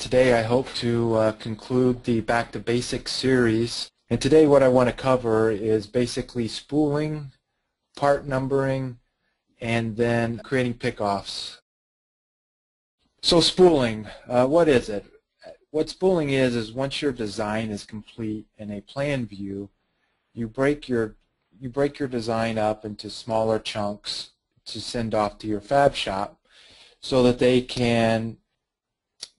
Today I hope to conclude the Back to Basics series, and today what I want to cover is basically spooling, part numbering, and then creating pickoffs. So spooling, what is it? What spooling is once your design is complete in a plan view, you break your design up into smaller chunks to send off to your fab shop so that they can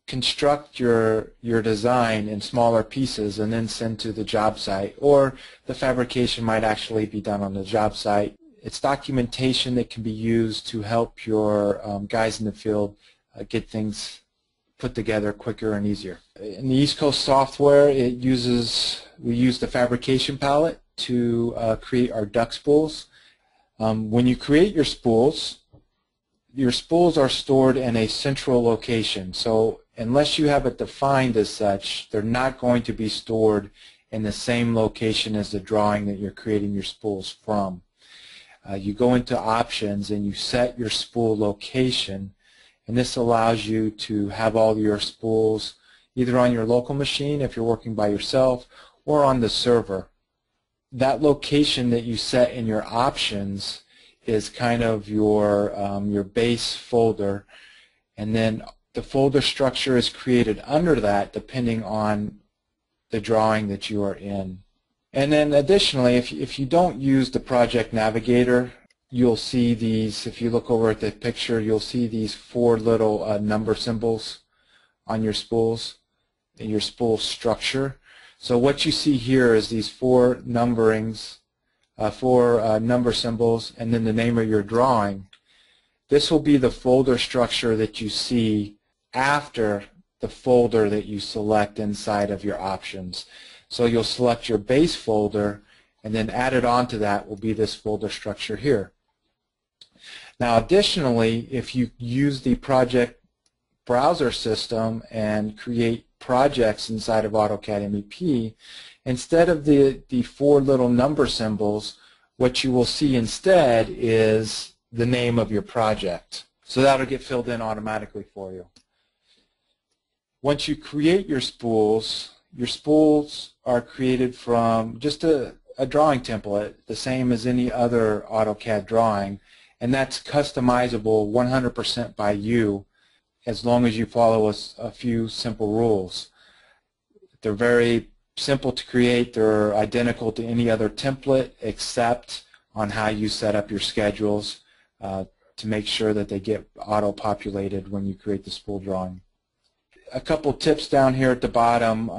construct your design in smaller pieces and then send to the job site, or the fabrication might actually be done on the job site. It's documentation that can be used to help your guys in the field get things put together quicker and easier. In the EastCoast software, we use the Fabrication palette to create our duct spools. When you create your spools are stored in a central location. So unless you have it defined as such, they're not going to be stored in the same location as the drawing that you're creating your spools from. You go into options and you set your spool location, and this allows you to have all your spools either on your local machine if you're working by yourself or on the server. That location that you set in your options is kind of your base folder, and then the folder structure is created under that depending on the drawing that you are in. And then additionally, if you don't use the project navigator, you'll see these, if you look over at the picture, you'll see these four little number symbols on your spools, your spool structure. So what you see here is these four numberings, number symbols, and then the name of your drawing. This will be the folder structure that you see after the folder that you select inside of your options. So you'll select your base folder, and then added onto that will be this folder structure here. Now additionally, if you use the project browser system and create projects inside of AutoCAD MEP, instead of the four little number symbols, what you will see instead is the name of your project. So that'll get filled in automatically for you. Once you create your spools are created from just a drawing template, the same as any other AutoCAD drawing, and that's customizable 100% by you as long as you follow a few simple rules. They're very simple to create. They're identical to any other template except on how you set up your schedules to make sure that they get auto-populated when you create the spool drawing. A couple tips down here at the bottom.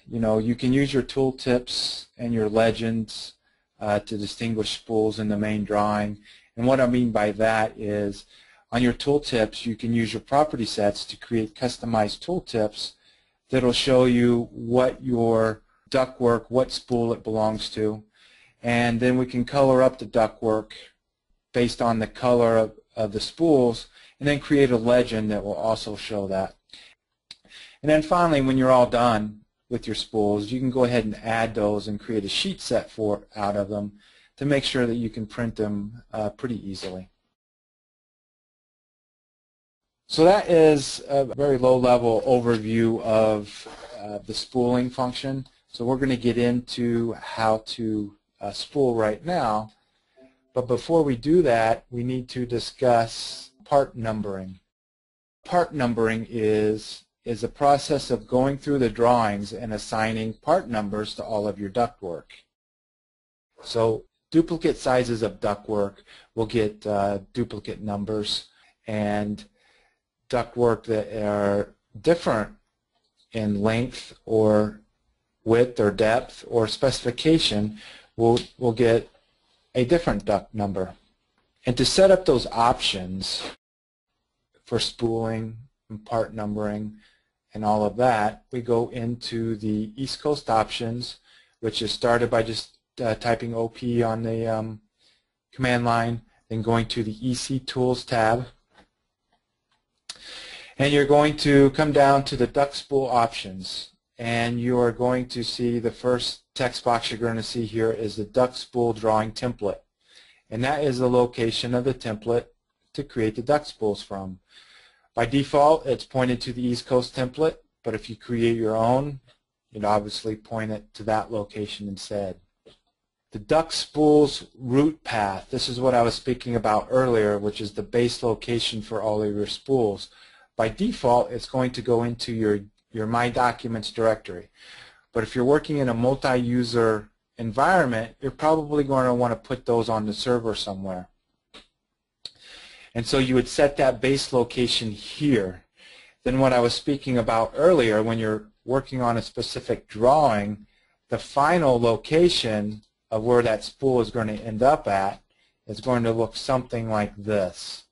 You can use your tool tips and your legends to distinguish spools in the main drawing. And what I mean by that is on your tool tips you can use your property sets to create customized tool tips that'll show you what your ductwork, what spool it belongs to, and then we can color up the ductwork based on the color of the spools, and then create a legend that will also show that. And then finally, when you're all done with your spools, you can go ahead and add those and create a sheet set out of them to make sure that you can print them pretty easily. So that is a very low-level overview of the spooling function. So we're going to get into how to spool right now. But before we do that, we need to discuss part numbering. Part numbering is a process of going through the drawings and assigning part numbers to all of your ductwork. So duplicate sizes of ductwork will get duplicate numbers, and ductwork that are different in length or width or depth or specification will get a different duct number. And to set up those options for spooling and part numbering and all of that, we go into the EastCoast options, which is started by just typing OP on the command line, then going to the EC Tools tab, and you're going to come down to the duct spool options, and you are going to see the first text box you're going to see here is the duct spool drawing template, and that is the location of the template to create the duct spools from. By default, it's pointed to the EastCoast template, but if you create your own, you'd obviously point it to that location instead. The duct spool's route path, this is what I was speaking about earlier, which is the base location for all of your spools. By default, it's going to go into your My Documents directory. But if you're working in a multi-user environment, you're probably going to want to put those on the server somewhere. And so you would set that base location here. Then what I was speaking about earlier, when you're working on a specific drawing, the final location of where that spool is going to end up at is going to look something like this.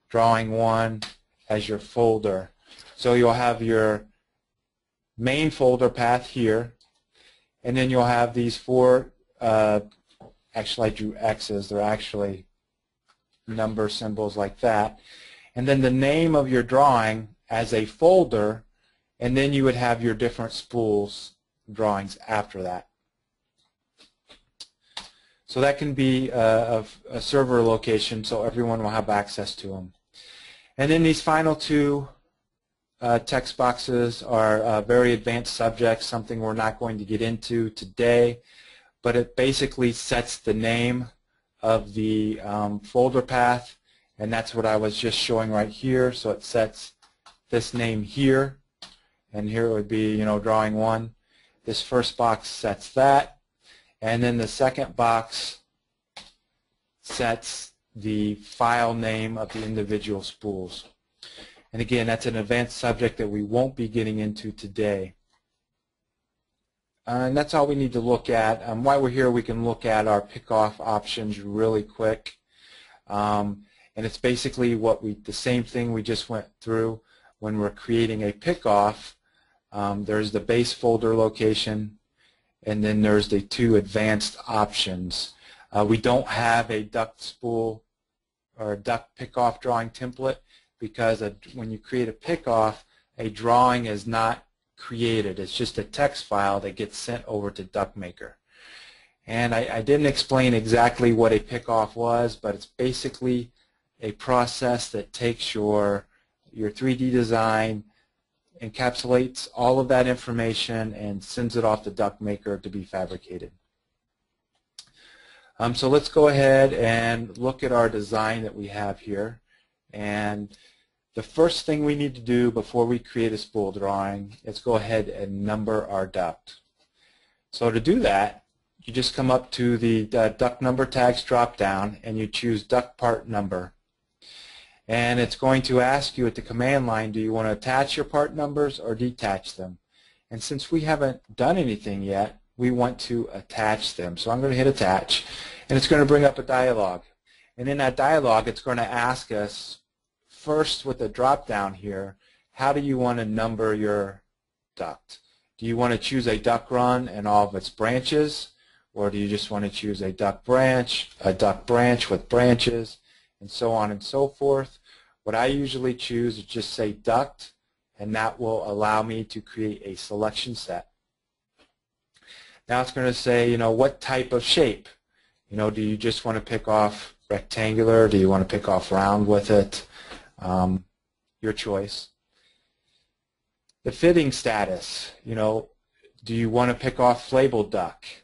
Drawing 1 as your folder. So you'll have your main folder path here, and then you'll have these 4, actually I drew X's, they're actually number symbols like that, and then the name of your drawing as a folder, and then you would have your different spools drawings after that. So that can be a server location so everyone will have access to them. And then these final 2 text boxes are very advanced subjects, something we're not going to get into today, but it basically sets the name of the folder path, and that's what I was just showing right here. So it sets this name here, and here it would be, drawing 1. This first box sets that, and then the second box sets the file name of the individual spools. And again, that's an advanced subject that we won't be getting into today. And that's all we need to look at. While we're here, we can look at our pickoff options really quick. And it's basically the same thing we just went through when we're creating a pickoff. There's the base folder location, and then there's the 2 advanced options. We don't have a duct spool or a duct pickoff drawing template because when you create a pickoff, a drawing is not created. It's just a text file that gets sent over to DuctMaker. And I didn't explain exactly what a pickoff was, but it's basically a process that takes your 3D design, encapsulates all of that information, and sends it off to DuctMaker to be fabricated. So let's go ahead and look at our design that we have here. And the first thing we need to do before we create a spool drawing is go ahead and number our duct. So to do that, you just come up to the duct number tags drop down and you choose duct part number. And it's going to ask you at the command line, do you want to attach your part numbers or detach them? And since we haven't done anything yet, we want to attach them. So I'm going to hit attach, and it's going to bring up a dialog. And in that dialog, it's going to ask us first with the drop down here, how do you want to number your duct? Do you want to choose a duct run and all of its branches, or do you just want to choose a duct branch with branches, and so on and so forth? What I usually choose is just say duct, and that will allow me to create a selection set. Now it's going to say, what type of shape? Do you just want to pick off rectangular? Do you want to pick off round with it? Your choice. The fitting status, do you want to pick off flable duct?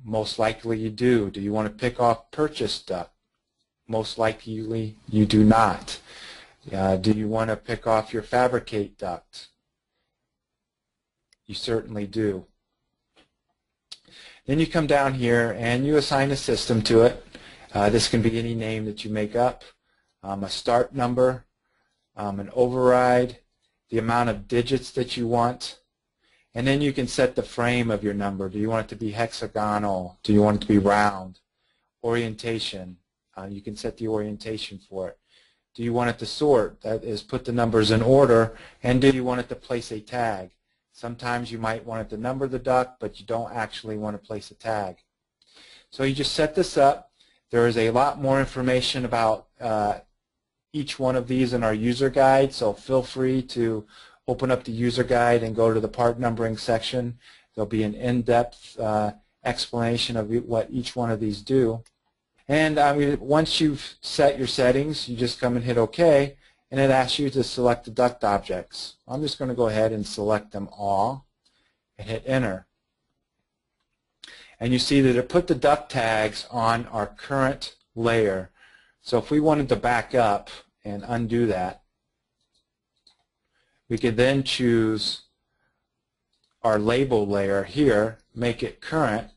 Most likely you do. Do you want to pick off purchased duct? Most likely you do not. Do you want to pick off your fabricate duct? You certainly do. Then you come down here and you assign a system to it. This can be any name that you make up, a start number, an override, the amount of digits that you want, and then you can set the frame of your number. Do you want it to be hexagonal? Do you want it to be round? Orientation. You can set the orientation for it. Do you want it to sort? That is, put the numbers in order. And do you want it to place a tag? Sometimes you might want it to number the duct, but you don't actually want to place a tag. So you just set this up. There is a lot more information about each one of these in our user guide, so feel free to open up the user guide and go to the part numbering section. There'll be an in-depth explanation of what each one of these do. And once you've set your settings, you just come and hit OK, and it asks you to select the duct objects. I'm just going to go ahead and select them all and hit enter. And you see that it put the duct tags on our current layer. So if we wanted to back up and undo that, we could then choose our label layer here, make it current,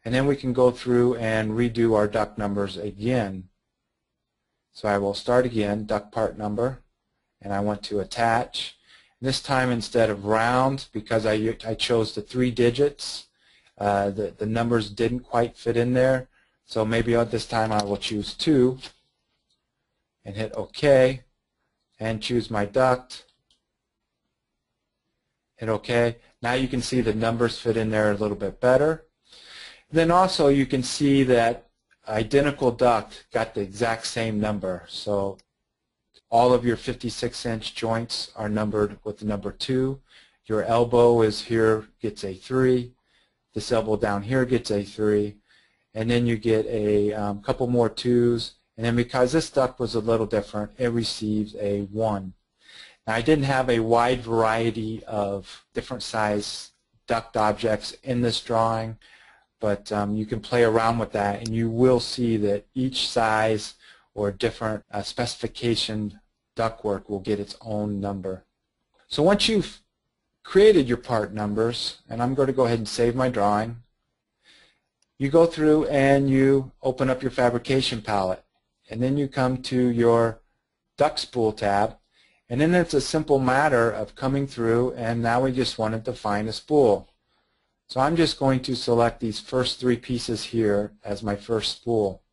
and then we can go through and redo our duct numbers again. So I will start again, duct part number, and I want to attach. This time instead of round, because I chose the 3 digits, the numbers didn't quite fit in there, so maybe this time I will choose 2 and hit OK and choose my duct, hit OK. Now you can see the numbers fit in there a little bit better. Then also you can see that identical duct got the exact same number. So all of your 56-inch joints are numbered with the number 2. Your elbow is here, gets a 3. This elbow down here gets a 3. And then you get a couple more 2s. And then because this duct was a little different, it receives a 1. Now I didn't have a wide variety of different size duct objects in this drawing, but you can play around with that and you will see that each size or different specification ductwork will get its own number. So once you've created your part numbers, and I'm going to go ahead and save my drawing, you go through and you open up your fabrication palette, and then you come to your duct spool tab, and then it's a simple matter of coming through, and now we just want to define a spool. So I'm just going to select these first 3 pieces here as my first spool.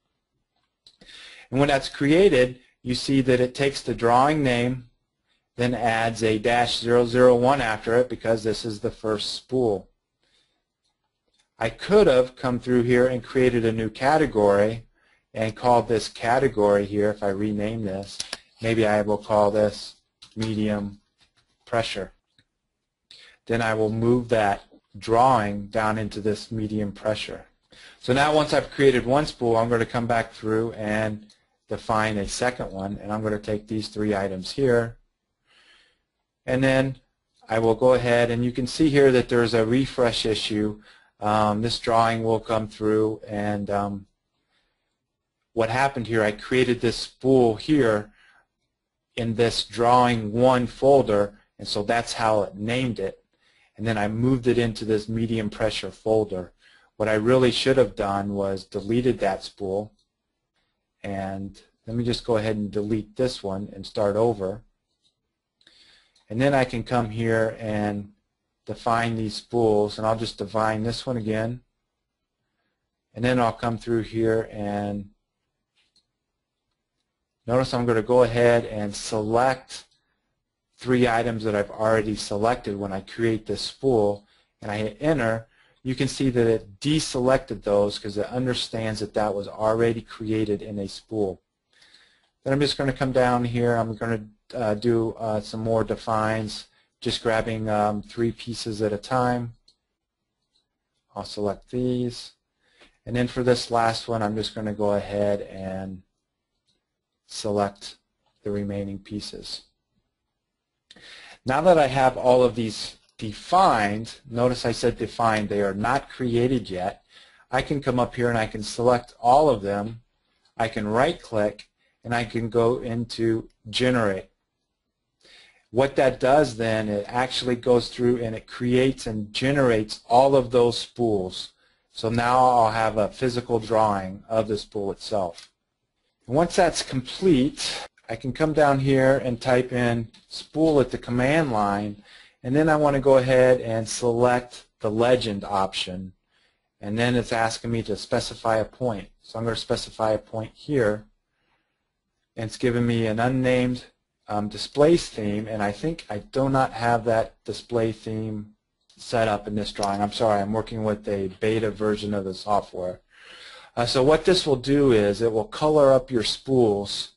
And when that's created, you see that it takes the drawing name, then adds a -001 after it because this is the first spool. I could have come through here and created a new category and called this category here, if I rename this, maybe I will call this medium pressure. Then I will move that drawing down into this medium pressure. So now once I've created one spool, I'm going to come back through and define a second one, and I'm going to take these 3 items here, and then I will go ahead, and you can see here that there's a refresh issue. This drawing will come through, and what happened here, I created this spool here in this drawing 1 folder, and so that's how it named it, and then I moved it into this medium pressure folder. What I really should have done was deleted that spool, and let me just go ahead and delete this one and start over, and then I can come here and define these spools, and I'll just define this one again, and then I'll come through here and notice I'm going to go ahead and select 3 items that I've already selected when I create this spool, and I hit enter. You can see that it deselected those because it understands that that was already created in a spool. Then I'm just going to come down here. I'm going to do some more defines, just grabbing 3 pieces at a time. I'll select these, and then for this last one I'm just going to go ahead and select the remaining pieces. Now that I have all of these defined, notice I said defined, they are not created yet, I can come up here and I can select all of them, I can right click, and I can go into generate. What that does then, it actually goes through and it creates and generates all of those spools. So now I'll have a physical drawing of the spool itself. And once that's complete, I can come down here and type in spool at the command line, and then I want to go ahead and select the legend option, and then it's asking me to specify a point. So I'm going to specify a point here, and it's giving me an unnamed displays theme, and I think I do not have that display theme set up in this drawing. I'm sorry, I'm working with a beta version of the software. So what this will do is it will color up your spools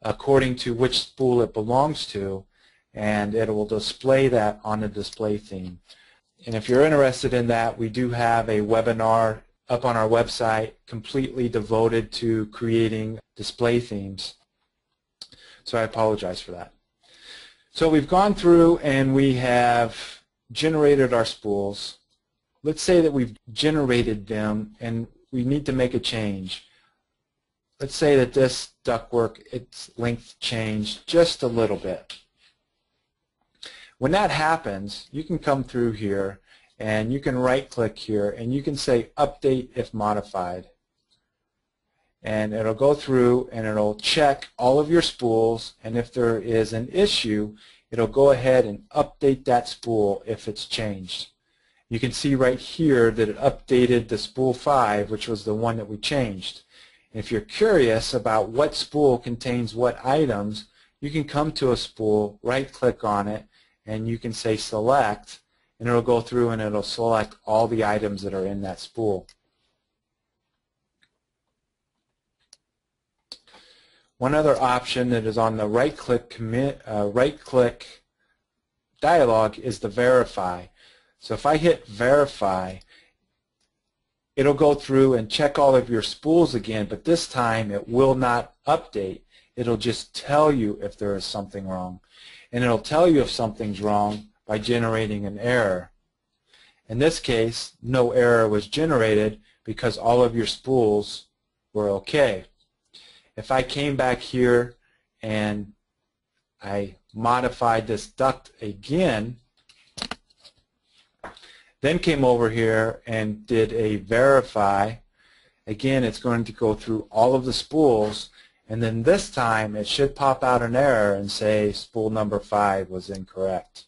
according to which spool it belongs to, and it will display that on the display theme. And if you're interested in that, we do have a webinar up on our website completely devoted to creating display themes. So I apologize for that. So we've gone through and we have generated our spools. Let's say that we've generated them and we need to make a change. Let's say that this ductwork, its length changed just a little bit. When that happens, you can come through here and you can right-click here and you can say Update if modified. And it'll go through and it'll check all of your spools, and if there is an issue, it'll go ahead and update that spool if it's changed. You can see right here that it updated the spool 5, which was the one that we changed. If you're curious about what spool contains what items, you can come to a spool, right-click on it, and you can say Select, and it'll go through and it'll select all the items that are in that spool. One other option that is on the right-click dialog is the Verify. So if I hit Verify, it'll go through and check all of your spools again, but this time it will not update. It'll just tell you if there is something wrong. And it'll tell you if something's wrong by generating an error. In this case, no error was generated because all of your spools were okay. If I came back here and I modified this duct again, then came over here and did a Verify, again it's going to go through all of the spools, and then this time it should pop out an error and say spool number 5 was incorrect.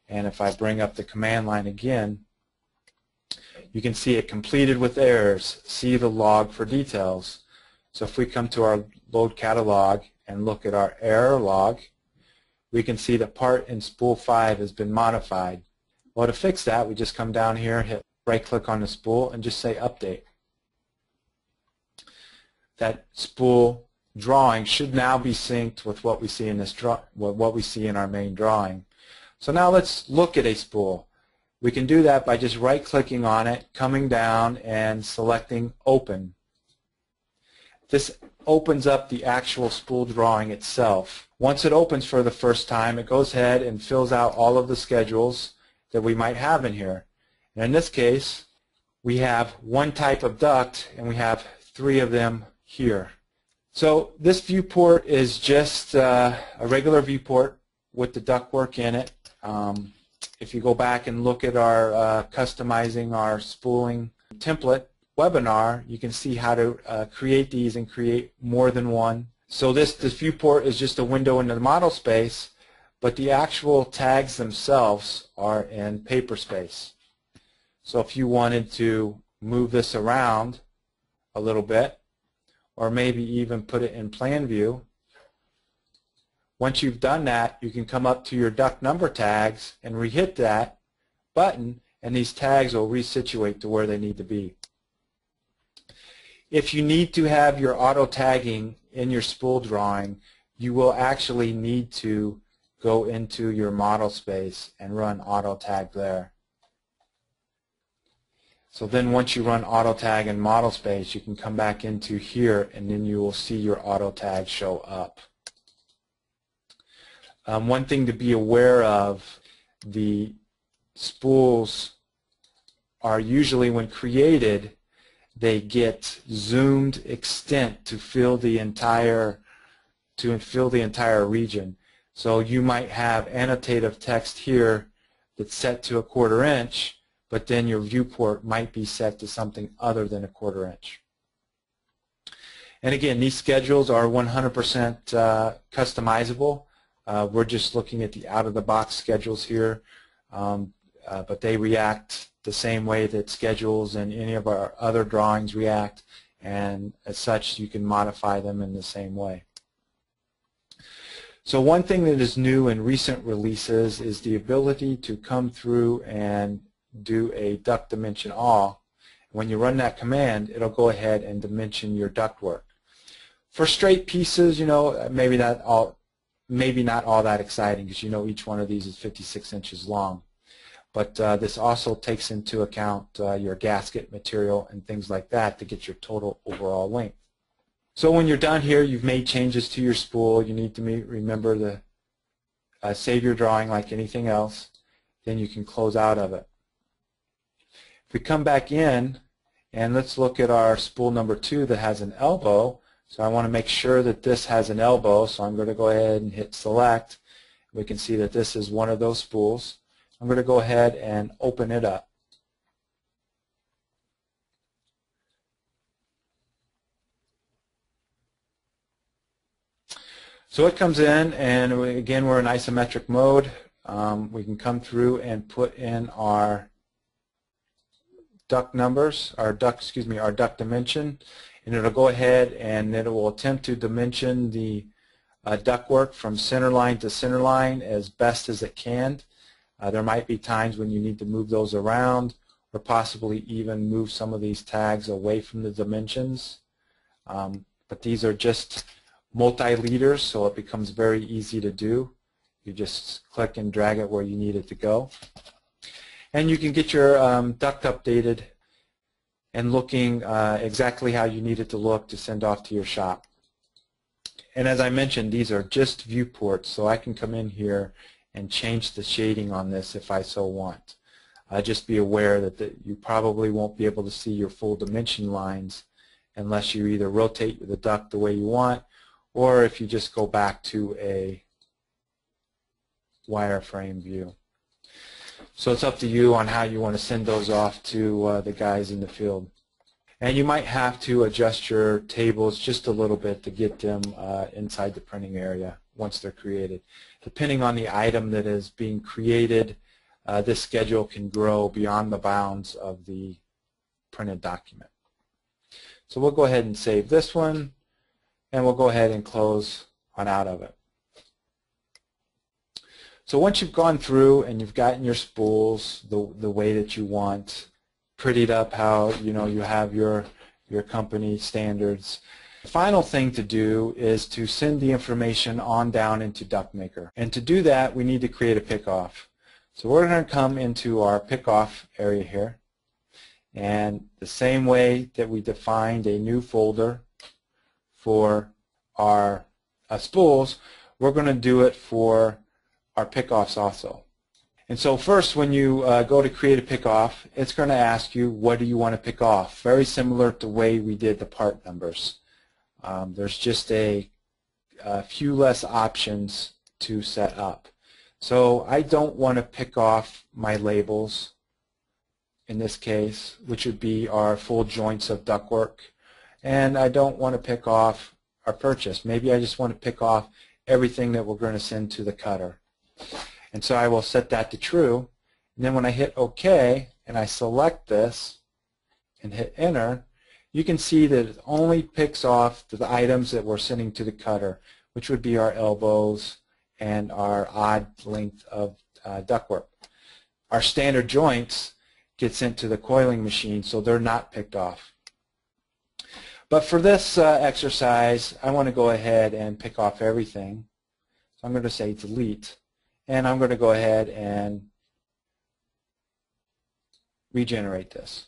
And if I bring up the command line again, you can see it completed with errors. See the log for details. So if we come to our load catalog and look at our error log, we can see the part in spool 5 has been modified. Well, to fix that, we just come down here, hit right-click on the spool, and just say Update. That spool drawing should now be synced with what we see in this what we see in our main drawing. So now let's look at a spool. We can do that by just right-clicking on it, coming down, and selecting Open. This opens up the actual spool drawing itself. Once it opens for the first time, it goes ahead and fills out all of the schedules that we might have in here. And in this case, we have one type of duct and we have 3 of them here. So this viewport is just a regular viewport with the ductwork in it. If you go back and look at our customizing our spooling template webinar, you can see how to create these and create more than one. So this viewport is just a window into the model space, but the actual tags themselves are in paper space. So if you wanted to move this around a little bit, or maybe even put it in plan view, once you've done that, you can come up to your duct number tags and re-hit that button, and these tags will resituate to where they need to be. If you need to have your auto tagging in your spool drawing, you will actually need to go into your model space and run auto tag there. So then once you run auto tag in model space, you can come back into here and then you will see your auto tag show up. One thing to be aware of, the spools are usually, when created, they get zoomed extent to fill the entire region. So you might have annotative text here that's set to 1/4 inch, but then your viewport might be set to something other than 1/4 inch. And again, these schedules are 100% customizable. We're just looking at the out-of-the-box schedules here, but they react the same way that schedules and any of our other drawings react, and as such you can modify them in the same way. So one thing that is new in recent releases is the ability to come through and do a duct dimension all. When you run that command, it'll go ahead and dimension your ductwork. For straight pieces, you know, maybe not all that exciting, because you know each one of these is 56 inches long. But this also takes into account your gasket material and things like that to get your total overall length. So when you're done here, you've made changes to your spool. You need to remember to save your drawing like anything else. Then you can close out of it. If we come back in, and let's look at our spool number 2 that has an elbow. So I want to make sure that this has an elbow, so I'm going to go ahead and hit select. We can see that this is one of those spools. I'm going to go ahead and open it up. So it comes in, and again, we're in isometric mode. We can come through and put in our duct numbers, our duct dimension, and it'll go ahead and it will attempt to dimension the ductwork from center line to center line as best as it can. There might be times when you need to move those around, or possibly even move some of these tags away from the dimensions. But these are just multi-liters, so it becomes very easy to do. You just click and drag it where you need it to go. And you can get your duct updated and looking exactly how you need it to look to send off to your shop. And as I mentioned, these are just viewports, so I can come in here and change the shading on this if I so want. Just be aware that you probably won't be able to see your full dimension lines unless you either rotate the duct the way you want, or if you just go back to a wireframe view. So it's up to you on how you want to send those off to the guys in the field. And you might have to adjust your tables just a little bit to get them inside the printing area once they're created. Depending on the item that is being created, this schedule can grow beyond the bounds of the printed document. So we'll go ahead and save this one, and we'll go ahead and close on out of it. So once you've gone through and you've gotten your spools the way that you want, prettied up how you have your company standards, the final thing to do is to send the information on down into DuctMaker. And to do that, we need to create a pickoff. So we're going to come into our pickoff area here, and the same way that we defined a new folder for our spools, we're going to do it for our pickoffs also. And so first, when you go to create a pickoff, it's going to ask you, what do you want to pick off? Very similar to the way we did the part numbers. There's just a few less options to set up. So I don't want to pick off my labels in this case, which would be our full joints of ductwork. And I don't want to pick off our purchase. Maybe I just want to pick off everything that we're going to send to the cutter. And so I will set that to true. And then when I hit OK and I select this and hit enter, you can see that it only picks off the items that we're sending to the cutter, which would be our elbows and our odd length of ductwork. Our standard joints get sent to the coiling machine, so they're not picked off. But for this exercise, I want to go ahead and pick off everything. So I'm going to say delete, and I'm going to go ahead and regenerate this.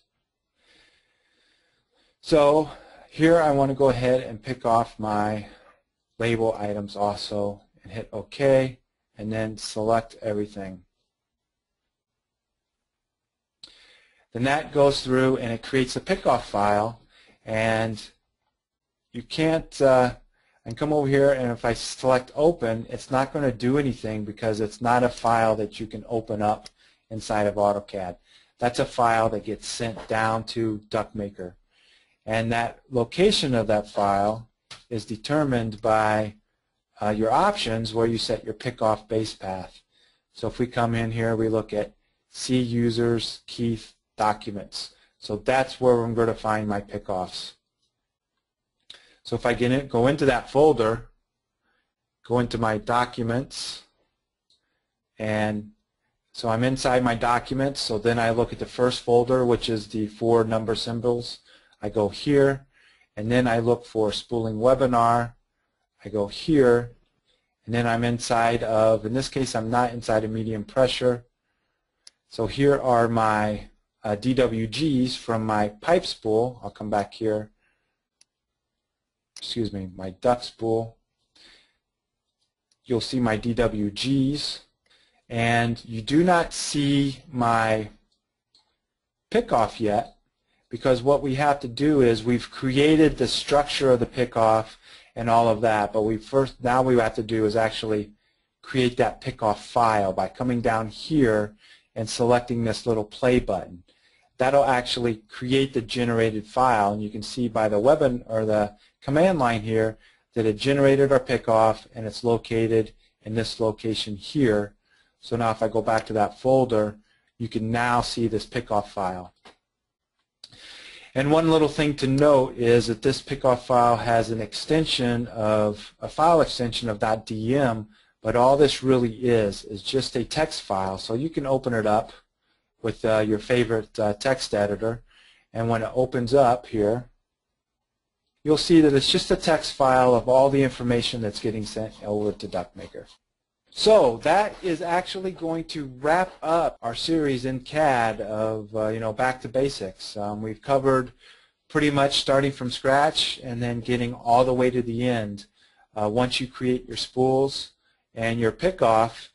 So here I want to go ahead and pick off my label items also and hit OK, and then select everything. Then that goes through and it creates a pickoff file, and you can't and come over here, and if I select open, it's not going to do anything because it's not a file that you can open up inside of AutoCAD. That's a file that gets sent down to DuctMaker. And that location of that file is determined by your options where you set your pickoff base path. So if we come in here, we look at See Users, Keith, Documents. So that's where I'm going to find my pickoffs. So if I go into that folder, go into my Documents, and so I'm inside my Documents, so then I look at the first folder, which is the 4 number symbols. I go here, and then I look for Spooling Webinar. I go here, and then I'm inside of, in this case, I'm not inside of medium pressure. So here are my DWGs from my pipe spool. I'll come back here. my duct spool. You'll see my DWGs, and you do not see my pickoff yet, because what we have to do is we've created the structure of the pickoff and all of that, but now we have to do is actually create that pickoff file by coming down here and selecting this little play button. That'll actually create the generated file, and you can see by the the command line here that it generated our pickoff, and it's located in this location here. So now if I go back to that folder, you can now see this pickoff file. And one little thing to note is that this pickoff file has an extension of a file extension of .dm, but all this really is just a text file. So you can open it up with your favorite text editor, and when it opens up here, you'll see that it's just a text file of all the information that's getting sent over to DuctMaker. So that is actually going to wrap up our series in CAD of back to basics. We've covered pretty much starting from scratch and then getting all the way to the end. Once you create your spools and your pickoff,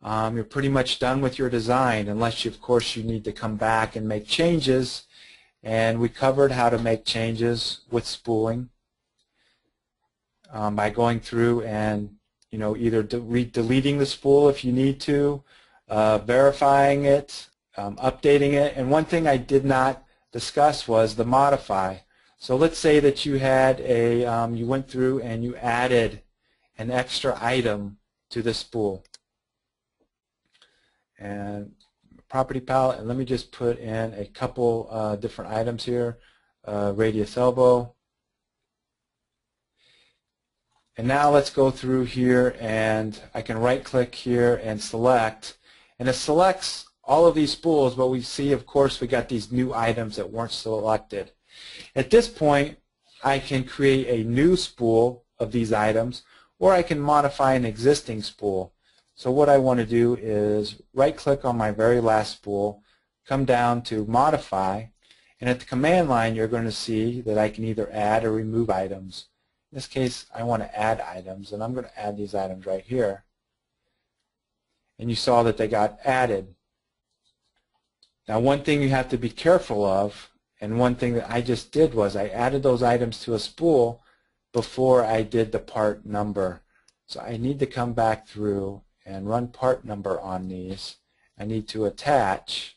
you're pretty much done with your design, unless of course you need to come back and make changes. And we covered how to make changes with spooling by going through and either deleting the spool if you need to, verifying it, updating it. And one thing I did not discuss was the modify. So let's say that you had you went through and you added an extra item to the spool. And property palette, and let me just put in a couple different items here. Radius elbow. And now let's go through here, and I can right click here and select, and it selects all of these spools, but we see of course we got these new items that weren't selected. At this point I can create a new spool of these items, or I can modify an existing spool. So what I want to do is right click on my very last spool, come down to modify, and at the command line you're going to see that I can either add or remove items. In this case I want to add items, and I'm going to add these items right here. And you saw that they got added. Now one thing you have to be careful of, and one thing that I just did was I added those items to a spool before I did the part number. So I need to come back through and run part number on these. I need to attach,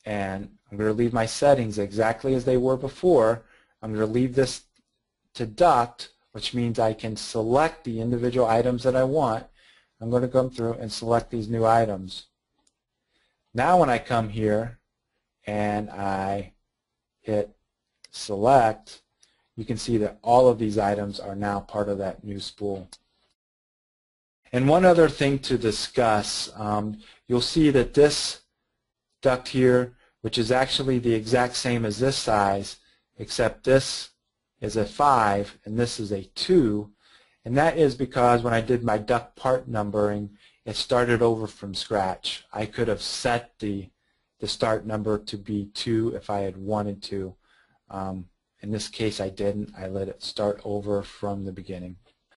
and I'm going to leave my settings exactly as they were before. I'm going to leave this to duct, which means I can select the individual items that I want. I'm going to come through and select these new items. Now when I come here and I hit select, you can see that all of these items are now part of that new spool. And one other thing to discuss, you'll see that this duct here, which is actually the exact same as this size, except this is a 5 and this is a 2, and that is because when I did my duct part numbering, it started over from scratch. I could have set the start number to be 2 if I had wanted to. In this case I didn't. I let it start over from the beginning.